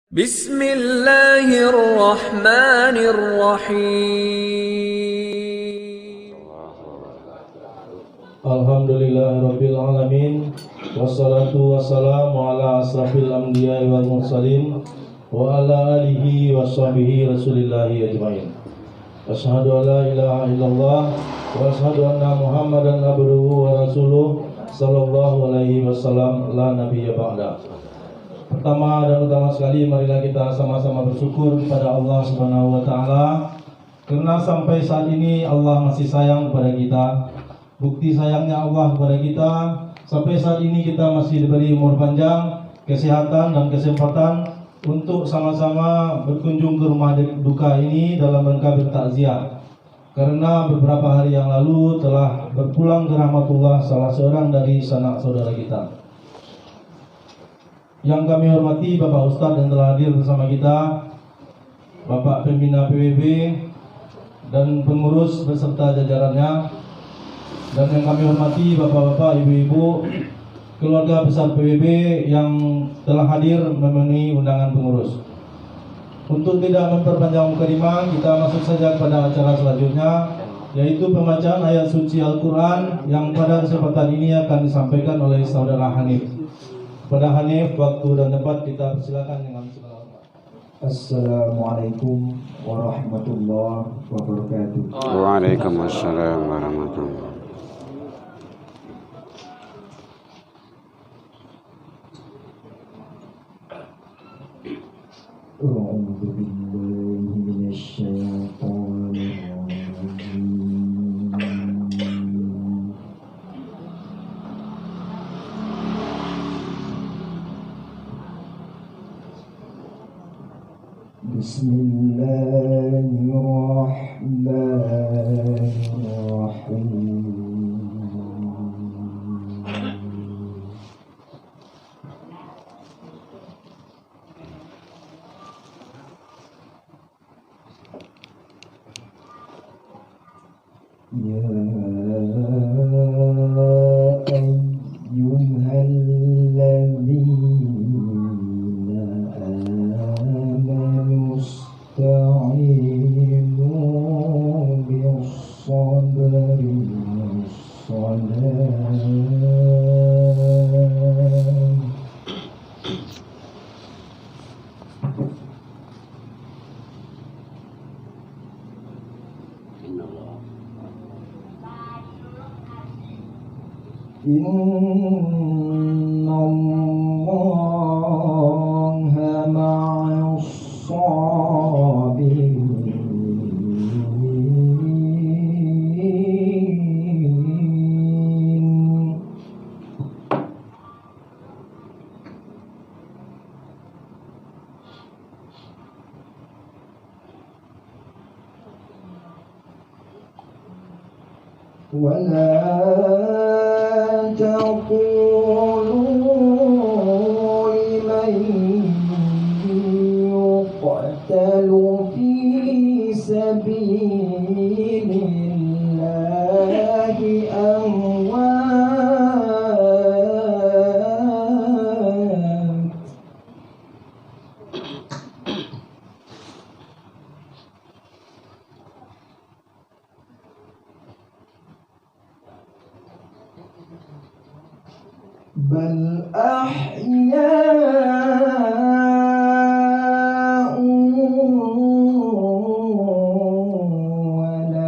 Bismillahirrahmanirrahim. Alhamdulillahirabbil alamin wassalatu wassalamu ala asrafil anbiya'i wal mursalin wa ala alihi washabihi rasulillahi ajmain. Asyhadu an la ilaha illallah wa asyhadu anna Muhammadan abduhu wa rasuluh sallallahu alaihi wasallam la nabiyya ba'da. Pertama dan utama sekali, marilah kita sama-sama bersyukur kepada Allah Subhanahu wa taala karena sampai saat ini Allah masih sayang kepada kita. Bukti sayangnya Allah kepada kita, sampai saat ini kita masih diberi umur panjang, kesehatan dan kesempatan untuk sama-sama berkunjung ke rumah duka ini dalam rangka bertakziah. Karena beberapa hari yang lalu telah berpulang ke rahmatullah salah seorang dari sanak saudara kita. Yang kami hormati Bapak Ustadz yang telah hadir bersama kita, Bapak Pembina PWB dan pengurus beserta jajarannya, dan yang kami hormati bapak-bapak, ibu-ibu, keluarga besar PWB yang telah hadir memenuhi undangan pengurus. Untuk tidak memperpanjang mukadimah, kita masuk saja kepada acara selanjutnya, yaitu pembacaan ayat suci Al-Quran yang pada kesempatan ini akan disampaikan oleh saudara Hanif. Kepada Hanif, waktu dan tempat kita persilakan dengan segala hormat. Assalamualaikum warahmatullahi wabarakatuh. Waalaikumsalam warahmatullahi. A'udzu billahi minasyaitonir rajim. Bismillahirrahmanirrahim. Ya ayyuhalladzina amanu ista'inu bis-sabri was-salah. Innallaha ma'as-sabirin. ولا تقولوا لمن يقتل في سبيل الله أموات بل أحياء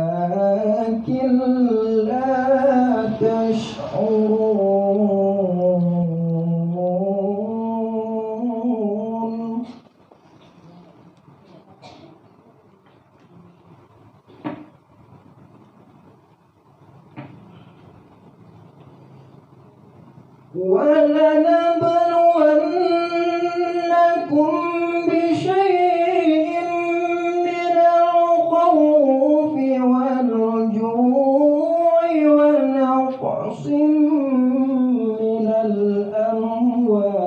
ولكن لا تشعرون. ولنبلونكم بشيء من الخوف والجوع ونقص من الأموال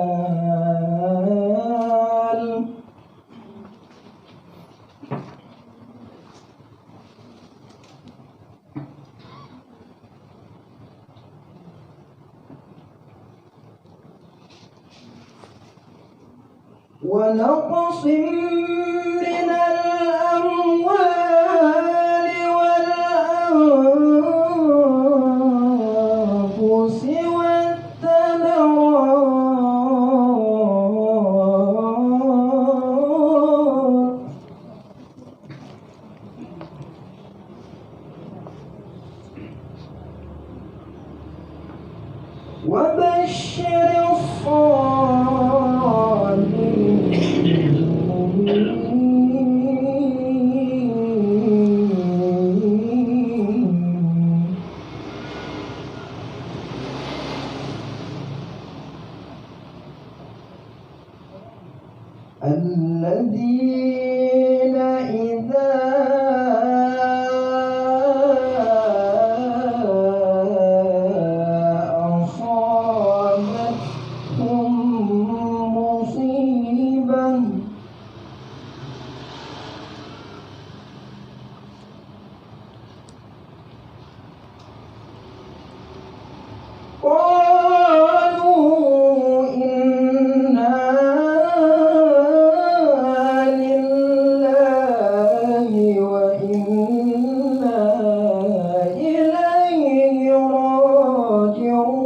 ونقص من الأموال والأنفس والثمرات وبشر الصابرين الذين إذا أصابتهم مصيبة قالوا إنا لله وإنا إليه راجعون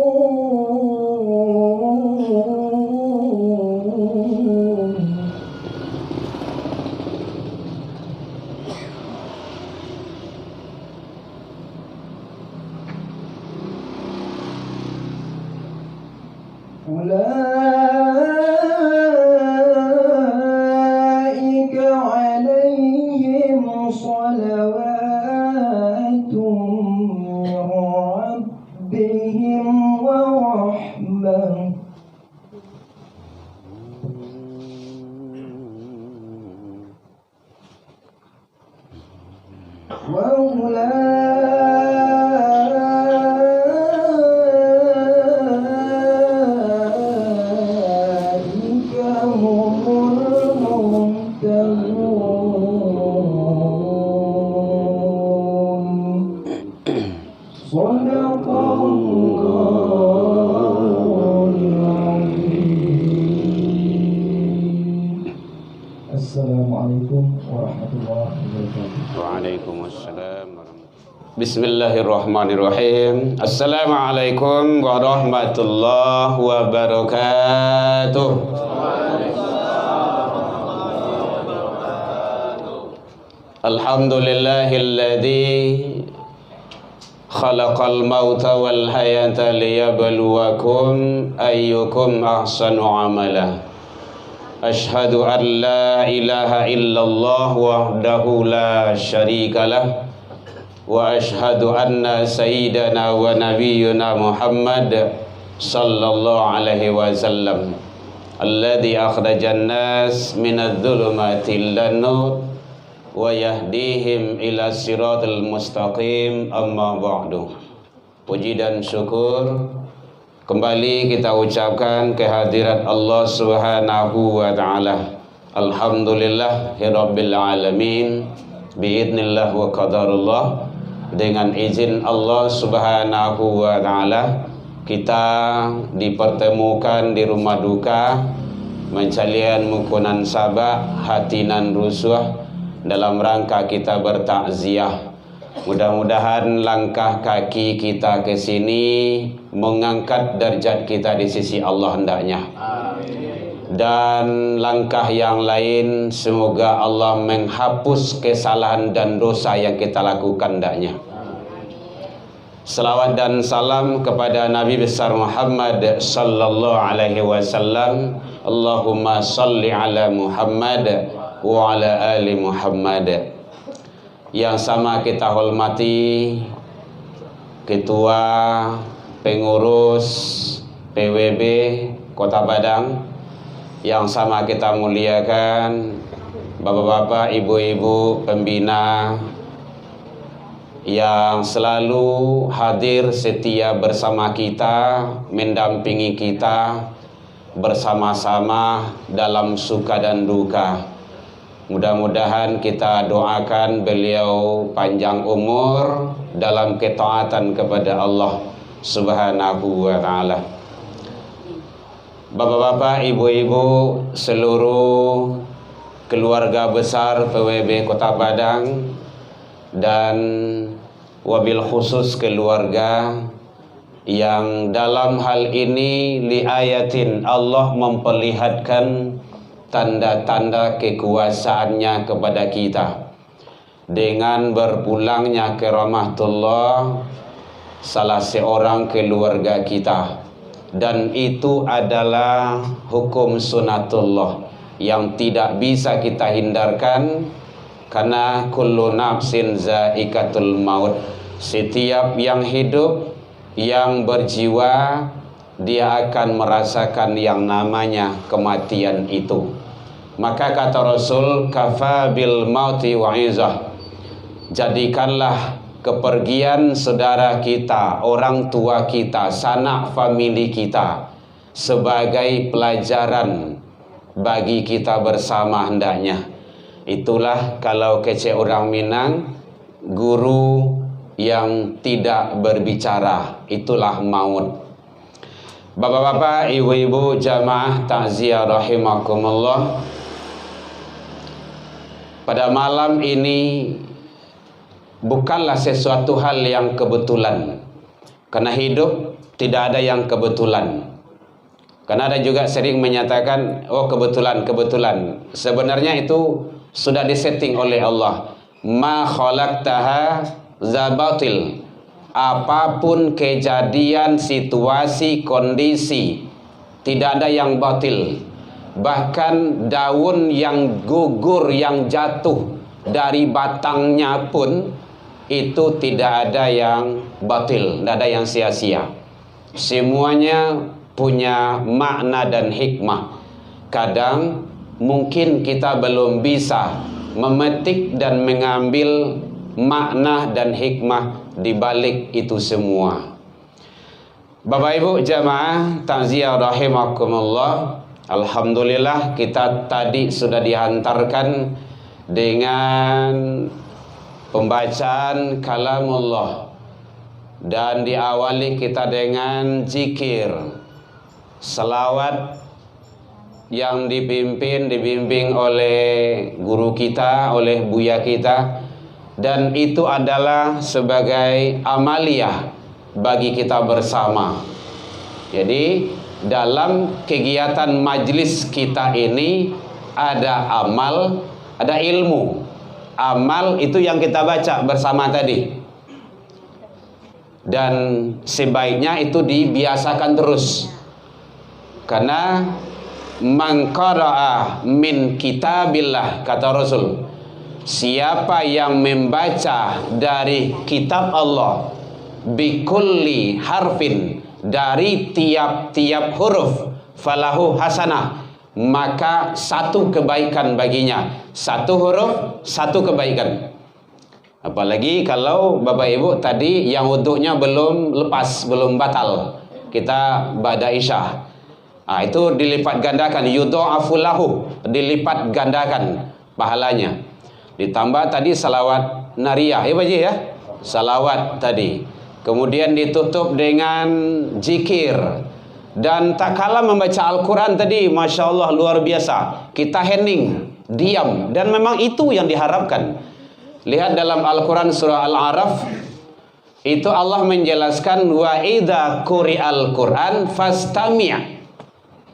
أولئك عليهم صلوات من ربهم ورحمة وأولئك هم المهتدون صدق الله العظيم. السلام عليكم ورحمة الله وبركاته. Waalaikumsalam warahmatullahi. Bismillahirrahmanirrahim. Assalamualaikum warahmatullahi wabarakatuh. Alhamdulillahilladzi khalaqal mauta wal hayata liyabluwakum ayyukum ahsanu amala. Ashhadu an la ilaha illallah wahdahu la syarikalah wa ashhadu anna sayyidana wa nabiyyuna Muhammad sallallahu alaihi wasallam alladhi akhrajan nas minadh dhulumati ilan nur wa yahdihim ila siratal mustaqim, amma ba'du. Puji dan syukur kembali kita ucapkan kehadirat Allah Subhanahu wa ta'ala. Alhamdulillahirabbil alamin, biidznillah wa qadarullah. Dengan izin Allah Subhanahu wa ta'ala, kita dipertemukan di rumah duka mencalian mukunan sabak hatinan rusuh dalam rangka kita bertakziah. Mudah-mudahan langkah kaki kita ke sini mengangkat derajat kita di sisi Allah hendaknya. Dan langkah yang lain semoga Allah menghapus kesalahan dan dosa yang kita lakukan hendaknya. Salawat dan salam kepada Nabi besar Muhammad sallallahu alaihi wasallam. Allahumma salli ala Muhammad wa ala ali Muhammad. Yang sama kita hormati Ketua Pengurus PWB Kota Padang, yang sama kita muliakan bapak-bapak, ibu-ibu pembina yang selalu hadir setia bersama kita, mendampingi kita bersama-sama dalam suka dan duka. Mudah-mudahan kita doakan beliau panjang umur dalam ketaatan kepada Allah Subhanahu wa ta'ala. Bapak-bapak, ibu-ibu, seluruh keluarga besar PWB Kota Padang, dan wabil khusus keluarga yang dalam hal ini liayatin Allah memperlihatkan tanda-tanda kekuasaannya kepada kita dengan berpulangnya ke rahmatullah salah seorang keluarga kita, dan itu adalah hukum sunatullah yang tidak bisa kita hindarkan, karena kullu nafsin zaikatul maut, setiap yang hidup, yang berjiwa, dia akan merasakan yang namanya kematian itu. Maka kata Rasul, kafa bil mauti wa'izah, jadikanlah kepergian saudara kita, orang tua kita, sanak famili kita sebagai pelajaran bagi kita bersama hendaknya. Itulah kalau kece orang Minang, guru yang tidak berbicara, itulah maut. Bapak-bapak, ibu-ibu, jamaah takziah rahimakumullah, pada malam ini bukanlah sesuatu hal yang kebetulan, karena hidup tidak ada yang kebetulan. Karena ada juga sering menyatakan, oh kebetulan. Sebenarnya itu sudah disetting oleh Allah. Ma khalaqtaha zabatil. Apapun kejadian, situasi, kondisi, tidak ada yang batil. Bahkan daun yang gugur, yang jatuh dari batangnya pun itu tidak ada yang batil, tidak ada yang sia-sia. Semuanya punya makna dan hikmah. Kadang mungkin kita belum bisa memetik dan mengambil makna dan hikmah di balik itu semua. Bapak Ibu jamaah takziah rahimakumullah, alhamdulillah kita tadi sudah dihantarkan dengan pembacaan kalamullah, dan diawali kita dengan zikir, selawat yang dibimbing oleh guru kita, oleh buya kita, dan itu adalah sebagai amaliyah bagi kita bersama. Jadi dalam kegiatan majlis kita ini ada amal, ada ilmu. Amal itu yang kita baca bersama tadi, dan sebaiknya itu dibiasakan terus, karena man qara'a min kitabillah, kata Rasul, siapa yang membaca dari kitab Allah, bikulli harfin, dari tiap-tiap huruf, falahu hasanah, maka satu kebaikan baginya. Satu huruf, satu kebaikan. Apalagi kalau Bapak Ibu tadi yang wudhunya belum lepas, belum batal, kita ba'da isya, itu dilipat gandakan, yudha'afu lahu, dilipat gandakan pahalanya. Ditambah tadi salawat nariyah, ya Pak Ji ya, salawat tadi. Kemudian ditutup dengan zikir. Dan tak kalah membaca Al-Quran tadi, Masya Allah luar biasa. Kita hening, diam, dan memang itu yang diharapkan. Lihat dalam Al-Quran surah Al-A'raf, itu Allah menjelaskan wa idza quri'al Quran fastami'.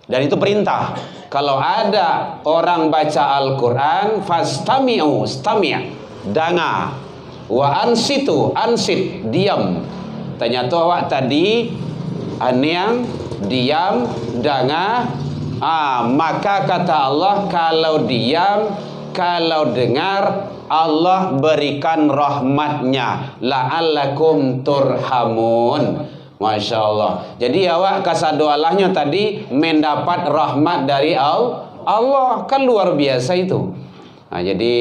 Dan itu perintah. Kalau ada orang baca Al-Quran, fastami'u, stami', danga, wa ansitu, ansit, diam. Ternyata awak tadi aniang, diam, danga. Maka kata Allah, kalau diam, kalau dengar, Allah berikan rahmatnya, la'allakum turhamun. Masya Allah. Jadi awak kasadoalahnya tadi mendapat rahmat dari Allah, kan luar biasa itu. Jadi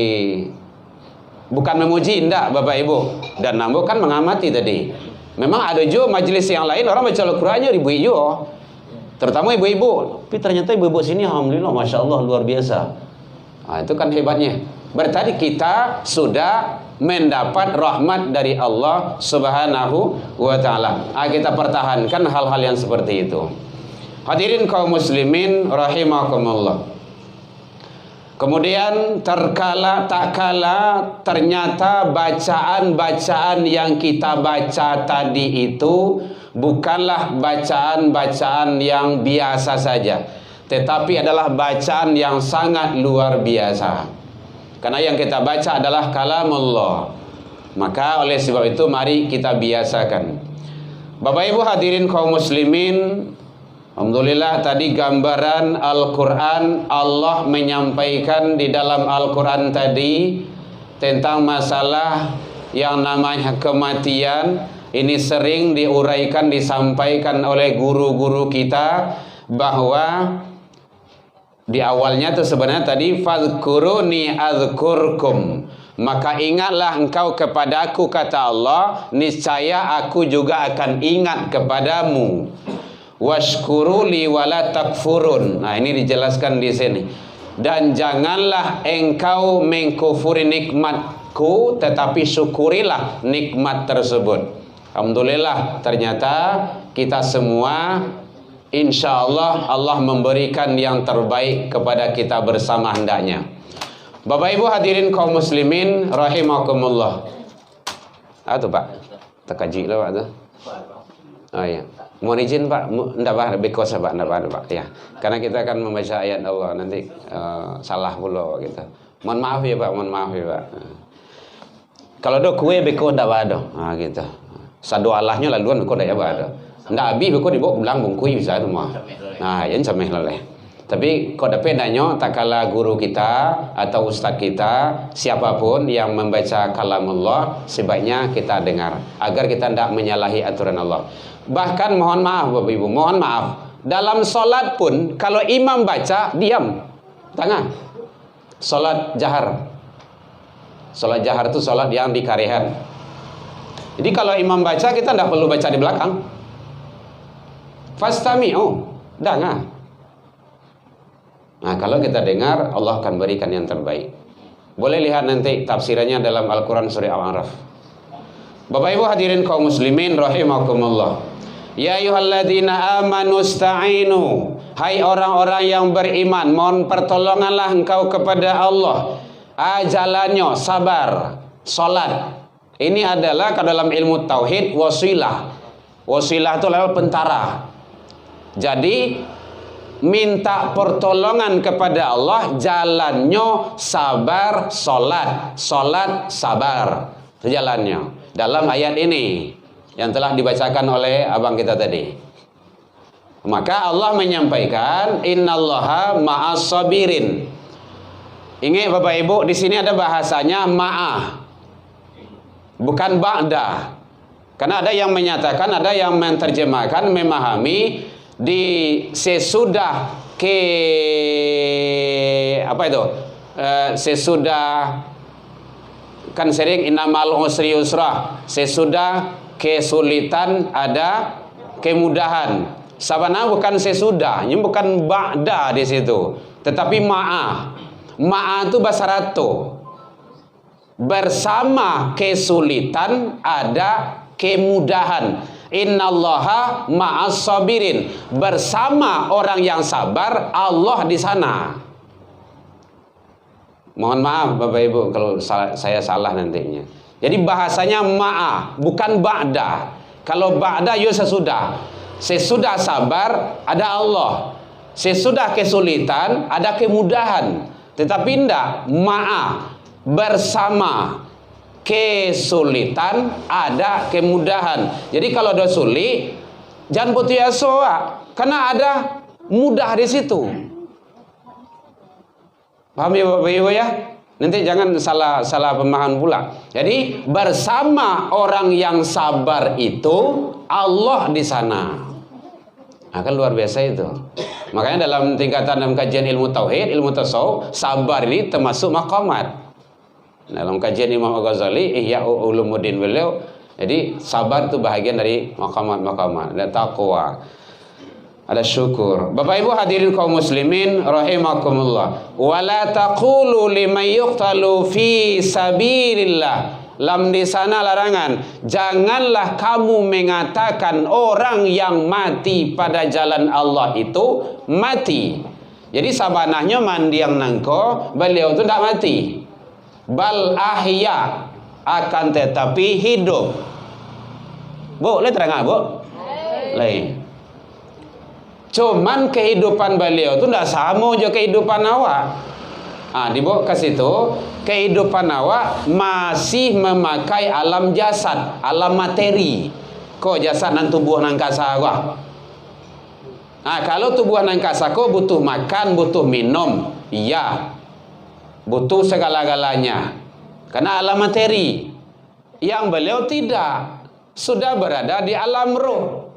bukan memuji, enggak Bapak Ibu. Dan Nambo kan mengamati tadi. Memang ada juga majelis yang lain orang baca Al-Qurannya ribu-ribu, terutama ibu-ibu. Tapi ternyata ibu-ibu sini alhamdulillah Masya Allah luar biasa. Itu kan hebatnya. Berarti kita sudah mendapat rahmat dari Allah Subhanahu wa ta'ala. Kita pertahankan hal-hal yang seperti itu. Hadirin kaum muslimin rahimakumullah. Kemudian terkala tak kala ternyata bacaan-bacaan yang kita baca tadi itu bukanlah bacaan-bacaan yang biasa saja, tetapi adalah bacaan yang sangat luar biasa. Karena yang kita baca adalah kalamullah. Maka oleh sebab itu mari kita biasakan. Bapak Ibu hadirin kaum muslimin, alhamdulillah tadi gambaran Al-Quran, Allah menyampaikan di dalam Al-Quran tadi tentang masalah yang namanya kematian. Ini sering diuraikan, disampaikan oleh guru-guru kita, bahwa di awalnya itu sebenarnya tadi fadhkuruni adzkurkum, maka ingatlah engkau kepadaku, kata Allah, niscaya aku juga akan ingat kepadamu. Washkuruli wala takfurun. Nah, ini dijelaskan di sini. Dan janganlah engkau mengkufuri nikmatku, tetapi syukurilah nikmat tersebut. Alhamdulillah, ternyata kita semua insya Allah memberikan yang terbaik kepada kita bersama hendaknya. Bapak Ibu hadirin kaum muslimin rahimakumullah. Itu Pak, terkaji lah Pak tu. Oh iya. Mohon izin Pak, enggak Pak, because Pak, enggak Pak. Ya. Karena kita akan membaca ayat Allah, nanti salah pula gitu. Mohon maaf ya Pak, mohon maaf ya Pak. Kalau ada kue beko enggak ada. Ah gitu. Sadu Allahnya laluan beko enggak ada. Enggak habis beko dibawa pulang bungkui bisa semua. Nah, yang sampai leleh. Tapi kok dapetnya tak kala guru kita atau ustaz kita, siapapun yang membaca kalamullah, sebaiknya kita dengar agar kita tidak menyalahi aturan Allah. Bahkan mohon maaf Bapak Ibu, mohon maaf, dalam solat pun kalau imam baca diam, jangan. Solat jahar, solat jahar itu solat yang dikarihan. Jadi kalau imam baca, kita tidak perlu baca di belakang. Fastami'u, jangan. Nah, kalau kita dengar, Allah akan berikan yang terbaik. Boleh lihat nanti tafsirannya dalam Al-Quran surah Al-A'raf. Bapak Ibu hadirin kaum muslimin rahimakumullah. Ya ayyuhalladzina amanu ista'inu. Hai orang-orang yang beriman, mohon pertolonganlah engkau kepada Allah. Jalannya sabar, salat. Ini adalah ke dalam ilmu tauhid wasilah. Wasilah itu adalah pentara. Jadi minta pertolongan kepada Allah, jalannya sabar, solat, solat sabar, jalannya dalam ayat ini yang telah dibacakan oleh abang kita tadi. Maka Allah menyampaikan innallaha ma'as sabirin. Ingat Bapak Ibu, di sini ada bahasanya ma'ah, bukan ba'da. Karena ada yang menyatakan, ada yang menerjemahkan, memahami di sesudah ke apa itu sesudah, kan sering innamal usri yusra, sesudah kesulitan ada kemudahan. Sabana bukan sesudah, ini bukan ba'da di situ, tetapi ma'ah. Ma'ah itu bahasa ratu, bersama kesulitan ada kemudahan. Innallaha ma'as sabirin, bersama orang yang sabar Allah di sana. Mohon maaf Bapak Ibu kalau saya salah nantinya. Jadi bahasanya ma'ah, bukan ba'da. Kalau ba'da ya sesudah. Sesudah sabar ada Allah, sesudah kesulitan ada kemudahan. Tetapi tidak, ma'ah, bersama kesulitan ada kemudahan. Jadi kalau ada sulit, jangan putus asa, karena ada mudah di situ. Paham ya Bapak Ibu ya? Nanti jangan salah pemahaman pula. Jadi bersama orang yang sabar itu Allah di sana. Akan luar biasa itu. Makanya dalam tingkatan dalam kajian ilmu tauhid, ilmu tasawuf, sabar ini termasuk maqamat. Dalam kajian Imam Al-Ghazali Ihya Ulumuddin beliau, jadi sabar itu bahagian dari maqamat-maqamat, ada taqwa, ada syukur. Bapak Ibu hadirin kaum muslimin rahimakumullah. Wala taqulu liman yuqtalu fi sabilillah Lam di sana larangan. Janganlah kamu mengatakan orang yang mati pada jalan Allah itu mati. Jadi sabanahnya mandiang nangko beliau itu tidak mati. Bal ahya, akan tetapi hidup. Bu, boleh terang bu? Lain. Cuman kehidupan beliau itu tidak sama aja kehidupan awak. Dibawa ke situ, kehidupan awak masih memakai alam jasad, alam materi. Kok jasad dan tubuh nang kasa awak. Kalau tubuh nang kasa kok butuh makan, butuh minum, iya. Butuh segala-galanya. Karena alam materi. Yang beliau tidak, sudah berada di alam roh.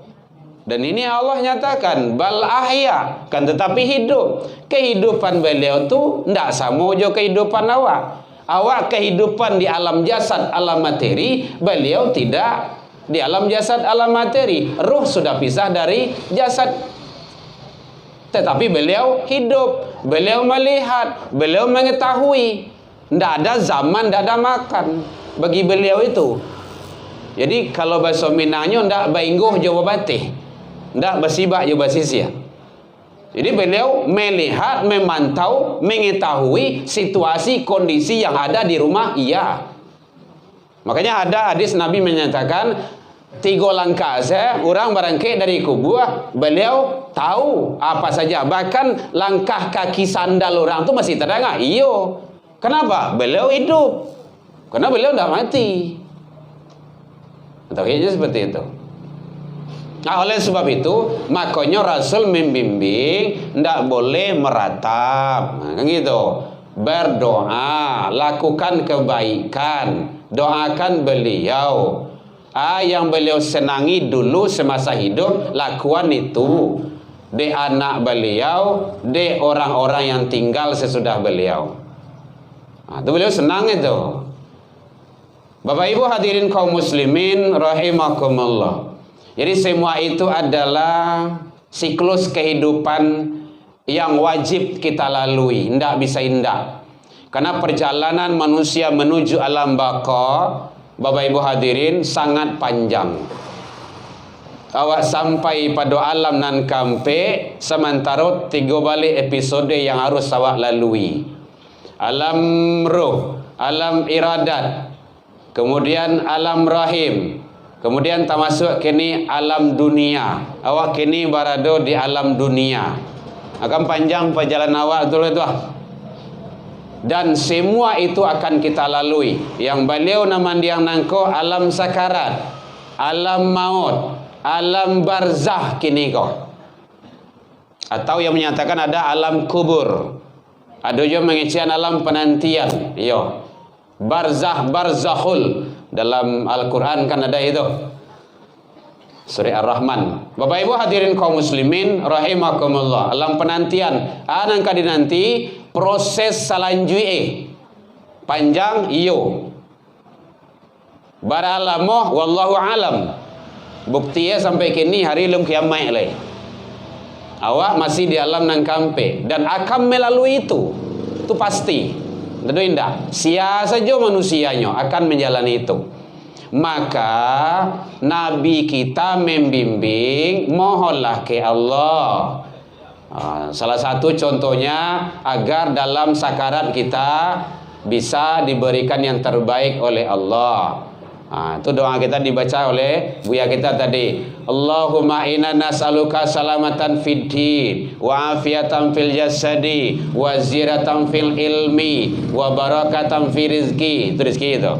Dan ini Allah nyatakan bal ahya, kan tetapi hidup. Kehidupan beliau tu ndak sama jo kehidupan awak. Awak kehidupan di alam jasad, alam materi, beliau tidak di alam jasad, alam materi. Ruh sudah pisah dari jasad. Tetapi beliau hidup, beliau melihat, beliau mengetahui. Ndak ada zaman, ndak ada makan bagi beliau itu. Jadi kalau bahasa Minangnya ndak baingguh Jawa Batih. Ndak bersibak juga basisia. Jadi beliau melihat, memantau, mengetahui situasi kondisi yang ada di rumah. Iya. Makanya ada hadis Nabi menyatakan 3 langkah saya orang barangkali dari kubur, beliau tahu apa saja. Bahkan langkah kaki sandal orang itu masih terdengar. Iyo. Kenapa? Beliau hidup. Karena beliau tidak mati. Kayaknya seperti itu. Oleh sebab itu makanya Rasul membimbing tidak boleh meratap, kan gitu. Berdoa, lakukan kebaikan, doakan beliau. Yang beliau senangi dulu semasa hidup, lakukan itu. Di anak beliau, di orang-orang yang tinggal sesudah beliau. Itu beliau senang itu. Bapak Ibu hadirin kaum muslimin rahimakumullah. Jadi semua itu adalah siklus kehidupan yang wajib kita lalui, tidak bisa indah. Karena perjalanan manusia menuju alam baka, Bapak Ibu hadirin, sangat panjang. Awak sampai pada alam nan kampe, sementara 3 balik episode yang harus awak lalui. Alam ruh, alam iradat, kemudian alam rahim, kemudian termasuk kini alam dunia. Awak kini berada di alam dunia. Akan panjang perjalanan awak tu. Dan semua itu akan kita lalui. Yang beliau nama dia nangko alam sakarat, alam maut, alam barzah kini kau. Atau yang menyatakan ada alam kubur. Ada juga mengisian alam penantian. Yo. Barzah, barzakhul. Dalam Al-Quran kan ada itu. Surah Ar-Rahman. Bapak Ibu hadirin kaum muslimin rahimakumullah. Alam penantian. Nangka dinanti proses selanjutnya. Panjang iyo. Baralamoh wallahu alam. Buktinya sampai kini hari lum kiamat lagi. Awak masih di alam nang kampe dan akan melalui itu. Itu pasti. Tentu indah. Sia saja manusianya akan menjalani itu. Maka Nabi kita membimbing, mohonlah ke Allah. Salah satu contohnya agar dalam sakarat kita bisa diberikan yang terbaik oleh Allah. Itu doa kita dibaca oleh buya kita tadi. Allahumma inna nas'aluka salamatan fid din wa afiatan fil jasadi wa ziratan fil ilmi wa barakatan fi rizki. Itu rizki itu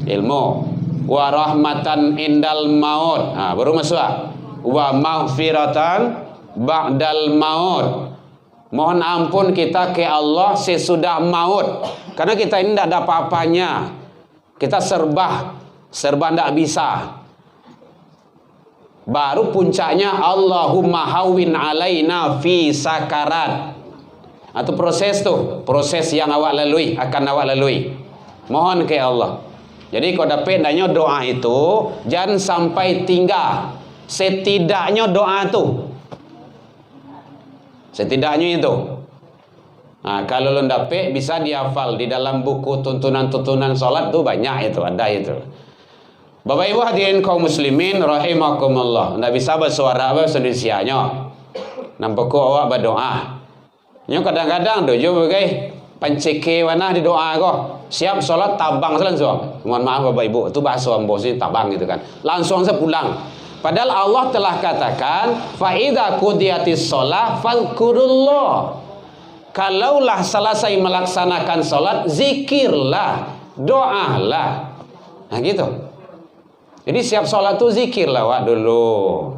ilmu. Wa rahmatan indal maut. Baru masuk. Wa maghfiratan ba'dal maut. Mohon ampun kita ke Allah sesudah maut. Karena kita ini tidak ada apa-apanya. Kita serba tidak bisa. Baru puncaknya Allahumma hawin alaina fi sakarat. Itu proses tuh, proses yang awak lalui, akan awak lalui. Mohon ke Allah. Jadi kalau dapat danya doa itu jangan sampai tinggal. Setidaknya doa itu. Setidaknya itu. Nah, kalau lo dapet bisa dihafal di dalam buku tuntunan-tuntunan sholat tuh banyak itu, ada itu. Bapak Ibu hadirin kaum muslimin rahimakumullah. Nggak bisa bersuara bahasa Indonesianya. Nampak awak berdoa. Nyo kadang-kadang dojo bagai panceke wanah di doa kok. Siap sholat tabang langsung. Mohon maaf Bapak Ibu, itu bahasa Ambon sih tabang gitu kan. Langsung saya pulang. Padahal Allah telah katakan fa idza qudiyatis shalah fadhkurullah. Kalaulah selesai melaksanakan sholat, zikirlah, doalah. Nah gitu. Jadi siap sholat tuh zikirlah awak dulu.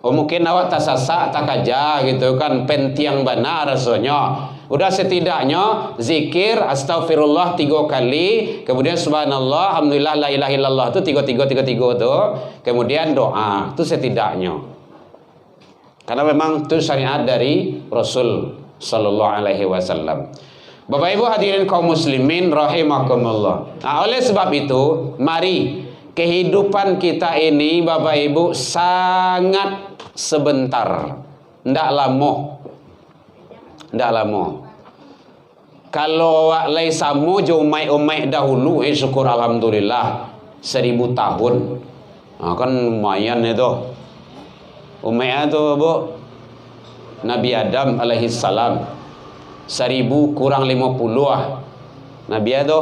Mungkin awak tak sasak, tak kaja gitu kan, pentiang benar rasanya. Udah setidaknya zikir astagfirullah 3 kali, kemudian subhanallah, alhamdulillah, la ilaha illallah itu 3 tuh. Kemudian doa, itu setidaknya. Karena memang itu syariat dari Rasul sallallahu alaihi wasallam. Bapak Ibu hadirin kaum muslimin rahimakumullah. Nah, oleh sebab itu, mari kehidupan kita ini Bapak Ibu sangat sebentar. Ndak lama. Kalau awak lay samu jo umai dahulu, syukur alhamdulillah 1000 tahun. Nah, kan lumayan itu. Umai itu Bu Nabi Adam alaihi salam 1000 kurang 50 Nabi itu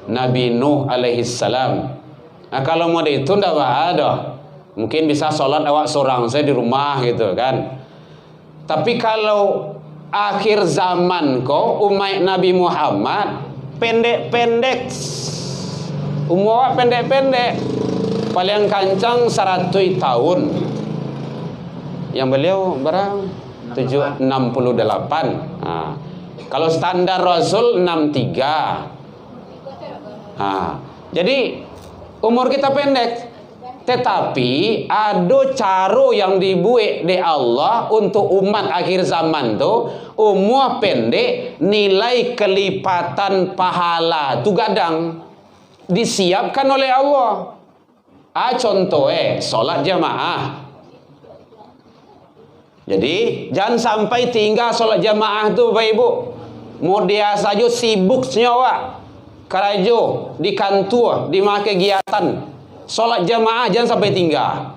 Nabi Nuh alaihi salam. Nah kalau mau dihitung ndak ada. Mungkin bisa sholat awak seorang saya di rumah gitu kan. Tapi kalau akhir zaman kok umat Nabi Muhammad pendek-pendek. Umur awak pendek-pendek. Paling kancang 100 tahun. Yang beliau berapa? 68. Nah, kalau standar Rasul 63. Nah, jadi umur kita pendek. Tetapi ada cara yang dibuat di Allah untuk umat akhir zaman tuh umur pendek, nilai kelipatan pahala tu gadang disiapkan oleh Allah. Contohnya sholat jamaah. Jadi jangan sampai tinggal sholat jamaah tu Bapak Ibu. Mau dia saja sibuk senyawa karajo di kantor, di mana kegiatan. Sholat jamaah jangan sampai tinggal.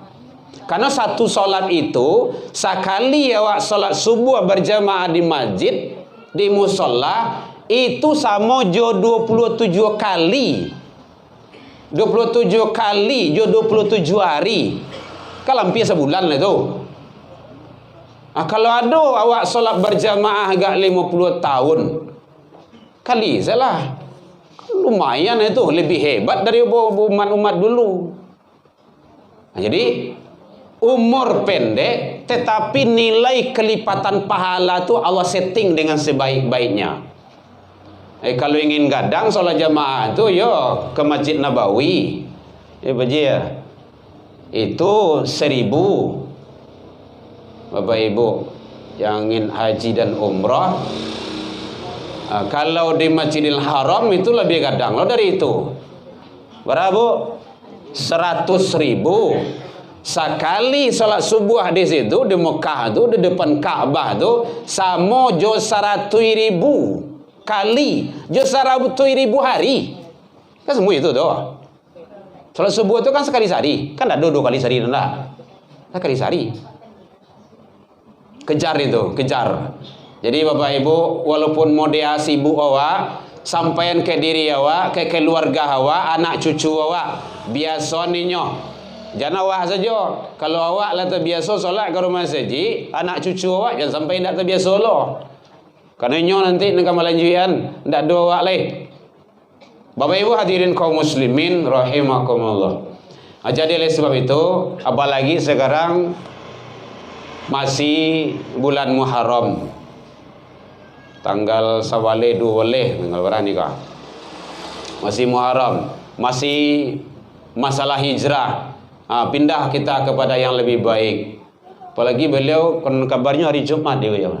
Karena satu sholat itu sekali awak sholat subuh berjamaah di masjid, di musola itu sama jo 27 kali. 27 kali jo 27 hari. Kan hampir sebulan lah itu. Kalau ada awak solat berjamaah agak 50 tahun kali salah, lumayan itu, lebih hebat dari umat-umat dulu. Nah, jadi umur pendek tetapi nilai kelipatan pahala itu Allah setting dengan sebaik-baiknya. Kalau ingin gadang solat jamaah itu yo ke Masjid Nabawi. Ya, itu 1000. Bapak Ibu yang ingin haji dan umrah, kalau di Masjidil Haram itu lebih gadang loh dari itu. Berapa? 100.000 sekali sholat subuh di situ di Mekah itu di depan Ka'bah itu sama jo 100.000 kali jo 100.000 hari. Kan semua itu doh. Sholat subuh itu kan sekali sehari, kan ada 2 kali sehari enggak? Sekali sehari. Kejar itu, kejar. Jadi Bapak Ibu, walaupun mau dia sibuk awak, sampaian ke diri awak, ke keluarga awak, anak cucu awak, biasa ninyo. Jangan awak saja. Kalau awak lah terbiasa solat ke rumah saji, anak cucu awak jangan sampai tidak terbiasa loh. Karena nyo nanti nak melanjutkan, tidak ada awak leh. Bapak Ibu hadirin kaum muslimin rahimakumullah. Jadi oleh sebab itu, apalagi sekarang masih bulan Muharram, tanggal sawale 2 tanggal berani kah? Masih Muharram, masih masalah hijrah. Pindah kita kepada yang lebih baik. Apalagi beliau kabarnya hari Jumat dia ya.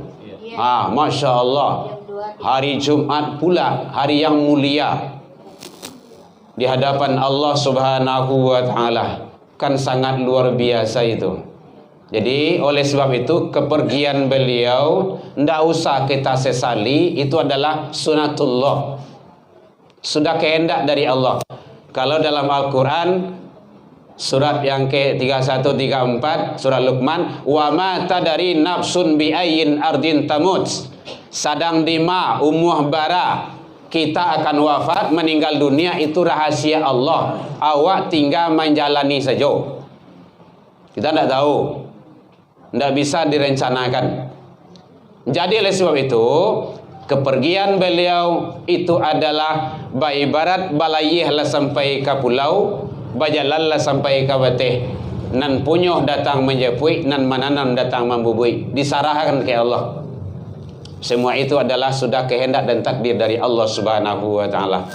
Masya Allah, hari Jumat pula hari yang mulia di hadapan Allah Subhanahu wa Ta'ala, kan sangat luar biasa itu. Jadi oleh sebab itu kepergian beliau tidak usah kita sesali, itu adalah sunatullah, sudah kehendak dari Allah. Kalau dalam Al-Quran surat yang ke-31 34 surat Luqman, wa ma tadari nafsun bi ayyin ardin tamut, sadang dima umuh bara, kita akan wafat meninggal dunia itu rahasia Allah, awak tinggal menjalani saja, kita tidak tahu, tidak bisa direncanakan. Jadi oleh sebab itu kepergian beliau itu adalah ibarat balayih lah sampai ke pulau, bajalan lah sampai ke bateh, nan punyoh datang menjepui, nan mananan datang membubui, disarahkan ke Allah. Semua itu adalah sudah kehendak dan takdir dari Allah Subhanahu wa taala.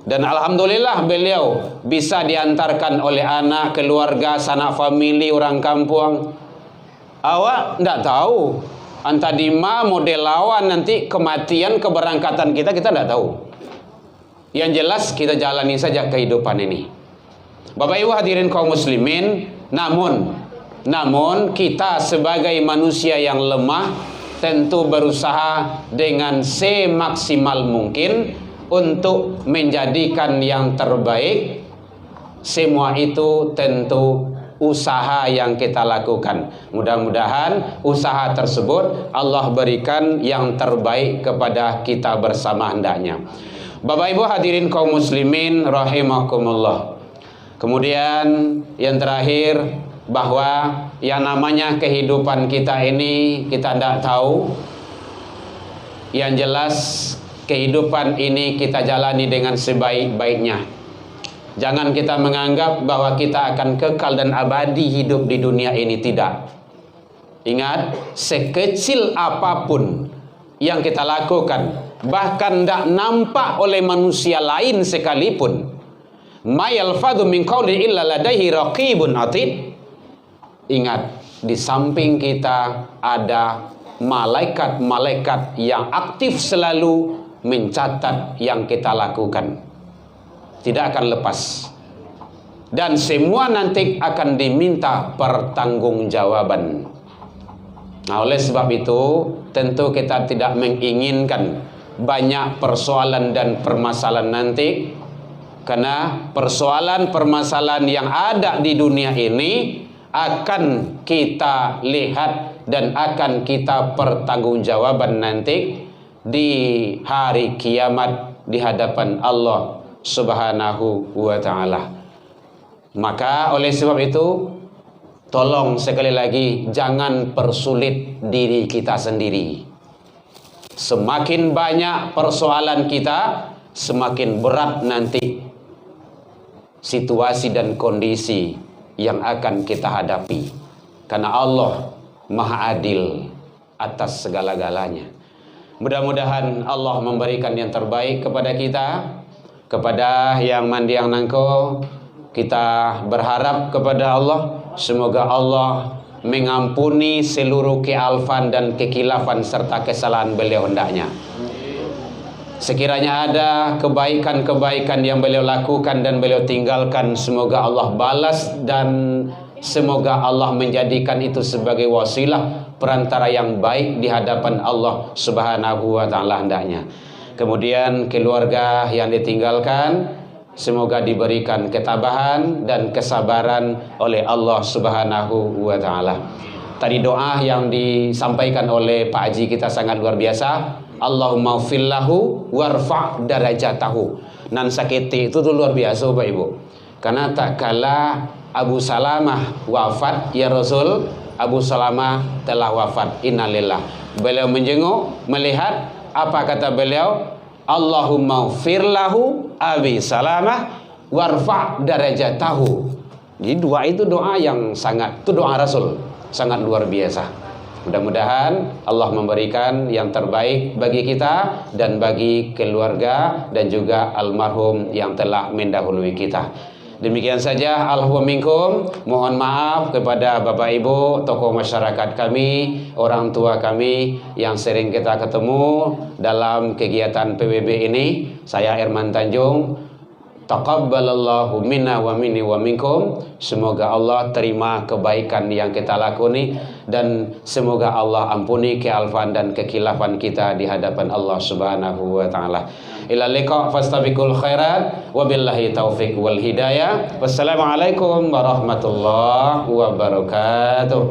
Dan alhamdulillah beliau bisa diantarkan oleh anak, keluarga, sanak famili, orang kampung. Awak tidak tahu entah di mana model lawan nanti kematian, keberangkatan kita tidak tahu. Yang jelas kita jalani saja kehidupan ini. Bapak Ibu hadirin kaum muslimin, namun kita sebagai manusia yang lemah tentu berusaha dengan semaksimal mungkin untuk menjadikan yang terbaik. Semua itu tentu usaha yang kita lakukan. Mudah-mudahan usaha tersebut Allah berikan yang terbaik kepada kita bersama hendaknya. Bapak Ibu hadirin kaum muslimin rahimakumullah. Kemudian yang terakhir, bahwa yang namanya kehidupan kita ini kita tidak tahu. Yang jelas kehidupan ini kita jalani dengan sebaik-baiknya. Jangan kita menganggap bahwa kita akan kekal dan abadi hidup di dunia ini, tidak. Ingat, sekecil apapun yang kita lakukan, bahkan tidak nampak oleh manusia lain sekalipun, ma yalfadhu min qawli illa ladaihi raqibun atid. Ingat, di samping kita ada malaikat-malaikat yang aktif selalu mencatat yang kita lakukan. Tidak akan lepas. Dan semua nanti akan diminta pertanggungjawaban. Nah, oleh sebab itu tentu kita tidak menginginkan banyak persoalan dan permasalahan nanti, karena persoalan-permasalahan yang ada di dunia ini akan kita lihat dan akan kita pertanggungjawaban nanti di hari kiamat di hadapan Allah Subhanahu wa ta'ala. Maka oleh sebab itu, tolong sekali lagi jangan persulit diri kita sendiri. Semakin banyak persoalan kita, semakin berat nanti situasi dan kondisi yang akan kita hadapi. Karena Allah Maha Adil atas segala-galanya. Mudah-mudahan Allah memberikan yang terbaik kepada kita. Kepada yang mandi yang nangko, kita berharap kepada Allah, semoga Allah mengampuni seluruh kealfan dan kekilafan serta kesalahan beliau hendaknya. Sekiranya ada kebaikan-kebaikan yang beliau lakukan dan beliau tinggalkan, semoga Allah balas dan semoga Allah menjadikan itu sebagai wasilah perantara yang baik di hadapan Allah Subhanahu wa ta'ala hendaknya. Kemudian keluarga yang ditinggalkan, semoga diberikan ketabahan dan kesabaran oleh Allah Subhanahu wa ta'ala. Tadi doa yang disampaikan oleh Pak Haji kita sangat luar biasa. Allahumma fillahu warfa' darajatahu. Nan sakiti itu tuh luar biasa Bapak Ibu. Karena tak kala Abu Salamah wafat, ya Rasul, Abu Salamah telah wafat, innalillah. Beliau menjenguk, melihat, apa kata beliau? Allahumma firlahu Abi Salamah warfa' darajatahu. Jadi doa itu doa yang sangat, itu doa Rasul, sangat luar biasa. Mudah-mudahan Allah memberikan yang terbaik bagi kita dan bagi keluarga dan juga almarhum yang telah mendahului kita. Demikian saja, Allahu minkum. Mohon maaf kepada Bapak Ibu, tokoh masyarakat kami, orang tua kami yang sering kita ketemu dalam kegiatan PBB ini. Saya Herman Tanjung Taqabbalallahu minna wa minni wa minkum. Semoga Allah terima kebaikan yang kita lakoni, dan semoga Allah ampuni kealfan dan kekilafan kita di hadapan Allah Subhanahu wa taala. Ila liqa fastabiqul khairat wabillahi taufik wal hidayah. Wassalamualaikum warahmatullahi wabarakatuh.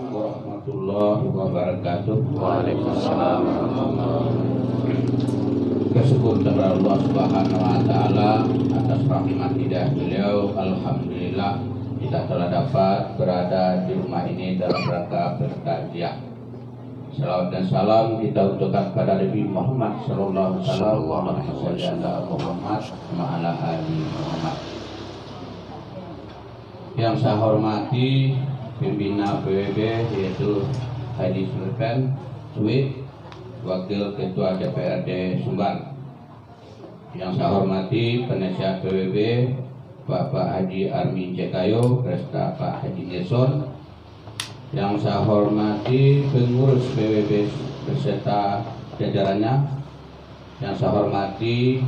Warahmatullahi wabarakatuh. Waalaikumsalam. Bersyukur kepada Allah Subhanahu wa taala atas rahmat hidayah beliau. Alhamdulillah kita telah dapat berada di rumah ini dalam rangka bertakziah. Salawat dan salam kita ucapkan kepada Nabi Muhammad sallallahu alaihi wasallam, Muhammad wa ala ali Muhammad. Yang saya hormati pembina PWB yaitu Haji Sultan Suwid, Wakil Ketua DPRD Sumbar. Yang saya hormati penasihat PWB Bapak Haji Armin Cekayo beserta Pak Haji Nelson. Yang saya hormati pengurus PWB beserta jajarannya. Yang saya hormati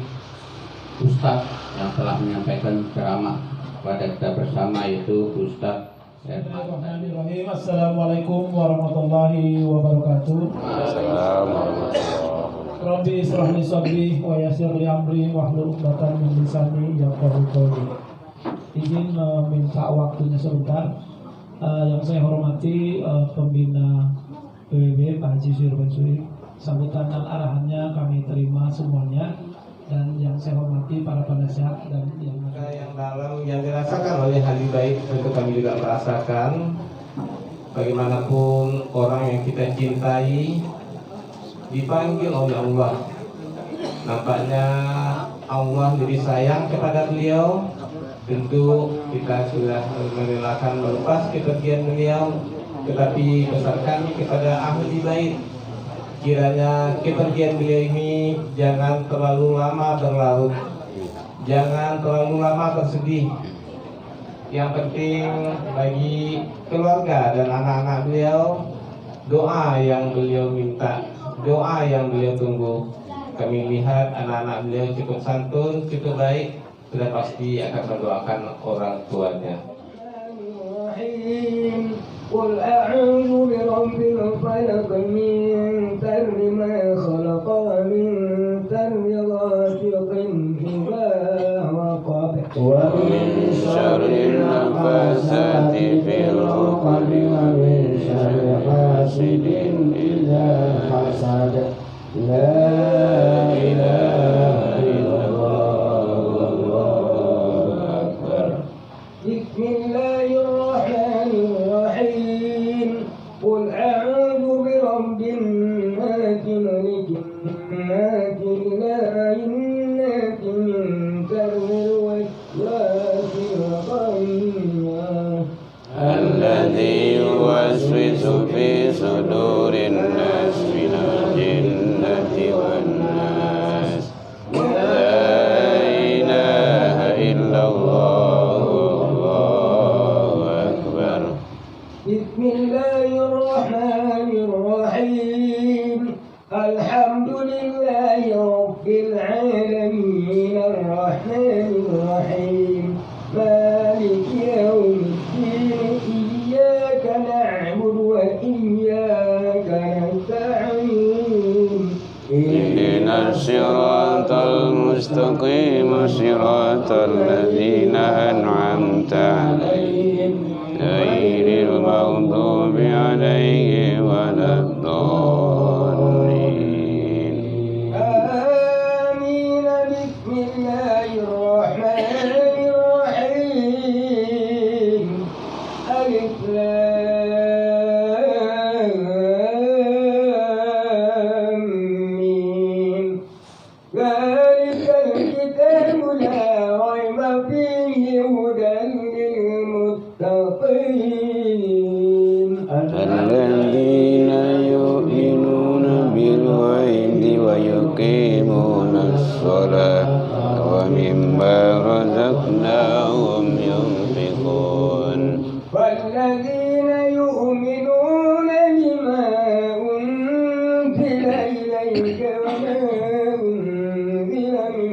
Ustadz yang telah menyampaikan ceramah pada kita bersama, yaitu Ustadz Bismillahirrahmanirrahim. Assalamualaikum warahmatullahi wabarakatuh. Rabbi israh li sadri wa yassir li amri wahlul 'uqdatam min lisani yafqahu qawli. Izin minta waktunya sebentar. Yang saya hormati pembina PWB Pak Haji Sultan Suwid, sambutan dan arahannya kami terima semuanya. Dan yang saya hormati para penasihat dan yang dalam yang dirasakan oleh Habib Baik, tentu kami juga merasakan. Bagaimanapun orang yang kita cintai dipanggil oleh Allah, nampaknya Allah jadi sayang kepada beliau. Tentu kita sudah merelakan melepas kepergian beliau, tetapi pesan kami kepada ahli bait, kiranya kepergian beliau ini jangan terlalu lama berlarut, jangan terlalu lama bersedih. Yang penting bagi keluarga dan anak-anak beliau, doa yang beliau minta, doa yang beliau tunggu. Kami lihat anak-anak beliau cukup santun, cukup baik, sudah pasti akan mendoakan orang tuanya. قل أعوذ برب الفلق من شر ما خلق ومن شر غاسق إذا وقب ومن شر النفاثات في العقد ومن شر حاسد إذا حسد. لا إله إلا الله والله أكبر. بسم الله الرحمن الرحيم. قل أعوذ برب الناس ملك الناس إله الناس من شر الوسواس الخناس الذي يوسوس في صدور الناس من الجنة والناس. لا إله إلا الله والله أكبر. بسم الله الرحمن الرحيم. الحمد لله رب العالمين الرحمن الرحيم مالك يوم الدين. إياك نعبد وإياك نستعين. اهدنا الصراط المستقيم صراط الذين أنعمت عليهم غير المغضوب عليهم ولا الضالين. آمين. بسم الله الرحمن الرحيم. ألف لام ميم. ذلك الكتاب لا ريب فيه هدى للمتقين. الذين يؤمنون بالغيب ويقيمون الصلاة ومما رزقناهم ينفقون. والذين يؤمنون بما أنزل إليك وما أنزل من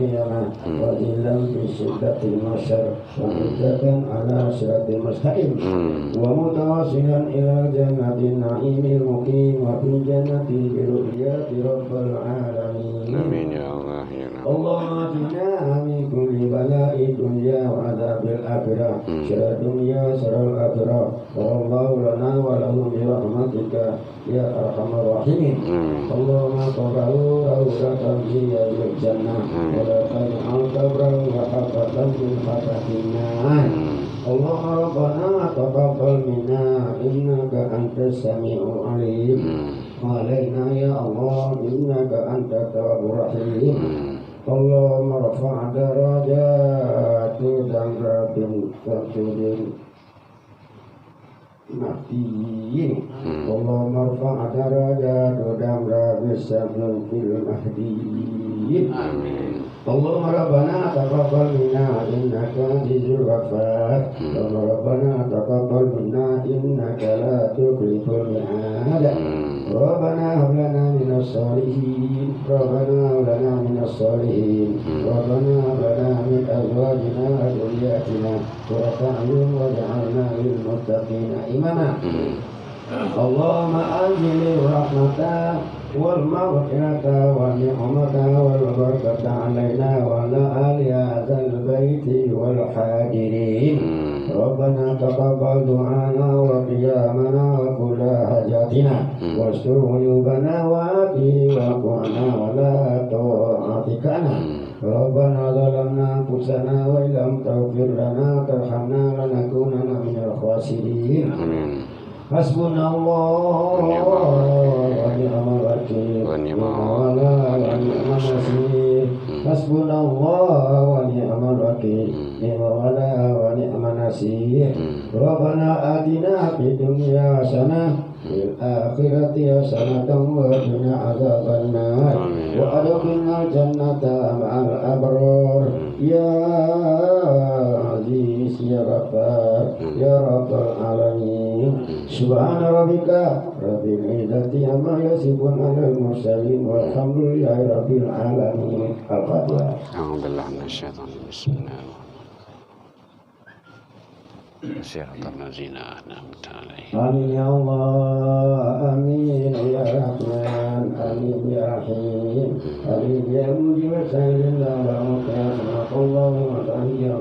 القيامة وذلا في شدة المشر وعزة على صراط المستقيم ومتواصلا إلى جنة النعيم المقيم وفي الجنة برؤية رب العالمين آمين يا الله يا رب. اللهم اعطنا من كل بلاء الدنيا وعذاب الآخرة شر الدنيا شر الآخرة والله لنا ولهم برحمتك يا أرحم الراحمين اللهم قبلوا روضة في الجنة ولا تجعل قبرا وحفظا من فتح النار اللهم ربنا تقبل منا إنك أنت السميع العليم وعلينا يا الله إنك أنت التواب الرحيم اللهم ارفع درجات ذنب المقتدين مهديين اللهم ارفع درجات ذنب السبل في المهديين اللهم ربنا تقبل منا إنك عزيز الغفار اللهم ربنا تقبل منا إنك لا تخلف الميعاد ربنا هب لنا من الصالحين ربنا هب لنا من الصالحين ربنا هب لنا من أزواجنا وذرياتنا قرة أعين واجعلنا للمتقين إماما اللهم أنزل الرحمة والمغفرة والنعمة والبركة علينا وعلى آل هذا البيت والحاضرين ربنا تقبل دعانا وقيامنا وكل حاجاتنا واستر عيوبنا وآتي وقعنا ولا طاعتكنا ربنا ظلمنا أنفسنا وإن لم تغفر لنا وترحمنا لنكونن من الخاسرين حسبنا الله ونعم الوكيل ونعم النصير حسبنا الله ونعم الوكيل نعم الولا ونعم النصير ربنا آتنا في الدنيا حسنة في الآخرة حسنة وقنا عذاب النار وأدخلنا الجنة مع الأبرار يا عزيز يا غفار يا رب العالمين سبحان ربك رب العزة عما يصفون على المرسلين والحمد لله رب العالمين الفاتحة. أعوذ بالله من الشيطان بسم الله صراط الذين أنعمت عليهم. آمين يا الله آمين يا رحمن آمين يا رحيم آمين يا مجيب السائلين لا مكان اللهم صل على